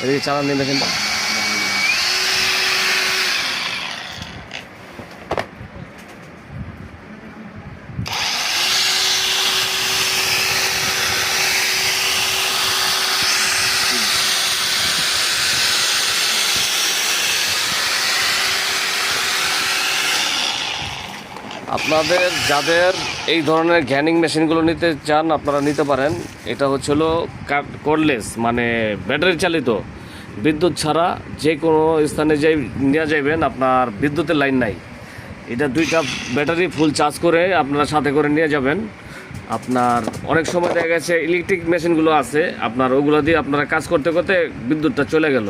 এদিকে চালান দিন মেশিনটা। আপনাদের যাদের এই ধরনের গ্যানিং মেশিনগুলো নিতে চান আপনারা নিতে পারেন। এটা হচ্ছিল কর্ডলেস, মানে ব্যাটারি চালিত, বিদ্যুৎ ছাড়া যে কোনো স্থানে যাই নিয়ে যাবেন, আপনার বিদ্যুতের লাইন নাই। এটা 2টা ব্যাটারি ফুল চার্জ করে আপনারা সাথে করে নিয়ে যাবেন। আপনার অনেক সময় দেখা গেছে ইলেকট্রিক মেশিনগুলো আছে, আপনার ওগুলো দিয়ে আপনারা কাজ করতে করতে বিদ্যুৎটা চলে গেল।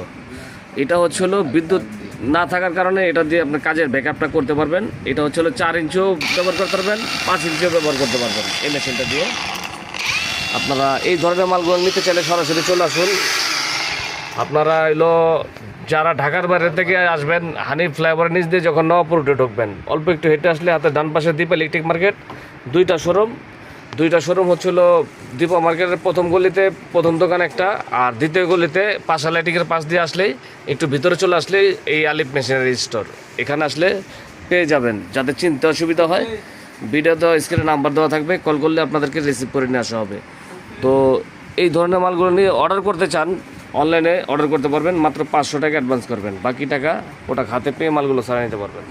এটা হচ্ছিল বিদ্যুৎ না থাকার কারণে এটা দিয়ে আপনার কাজের ব্যাকআপটা করতে পারবেন। এটা হচ্ছিল 4 ইঞ্চিও ব্যবহার করতে পারবেন, 5 ইঞ্চিও ব্যবহার করতে পারবেন এই মেশিনটা দিয়ে। আপনারা এই ধরনের মালগুলো নিতে চাইলে সরাসরি চলে আসুন। আপনারা এলো যারা ঢাকার বাইরে থেকে আসবেন, হানি ফ্লাইওভারের নিচ দিয়ে যখন নওয়াপুর রোডে ঢুকবেন, অল্প একটু হেঁটে আসলে হাতে ডান পাশে দীপা ইলেকট্রিক মার্কেট, 2টা শোরুম হচ্ছিল দীপা মার্কেটের প্রথম গলিতে প্রথম দোকান একটা, আর দ্বিতীয় গলিতে পাশা লাইটিংয়ের পাশ দিয়ে আসলেই একটু ভিতরে চলে আসলেই এই আলিফ মেশিনারি স্টোর। এখানে আসলে পেয়ে যাবেন। যাতে চিনতে অসুবিধা হয়, ভিডিওতে স্ক্রিনে নাম্বার দেওয়া থাকবে, কল করলে আপনাদেরকে রিসিভ করে নিয়ে আসা হবে। তো এই ধরনের মালগুলো নিয়ে অর্ডার করতে চান, অনলাইনে অর্ডার করতে পারবেন। মাত্র 500 টাকা অ্যাডভান্স করবেন, বাকি টাকা ওটা হাতে পেয়ে মালগুলো সারা নিতে পারবেন।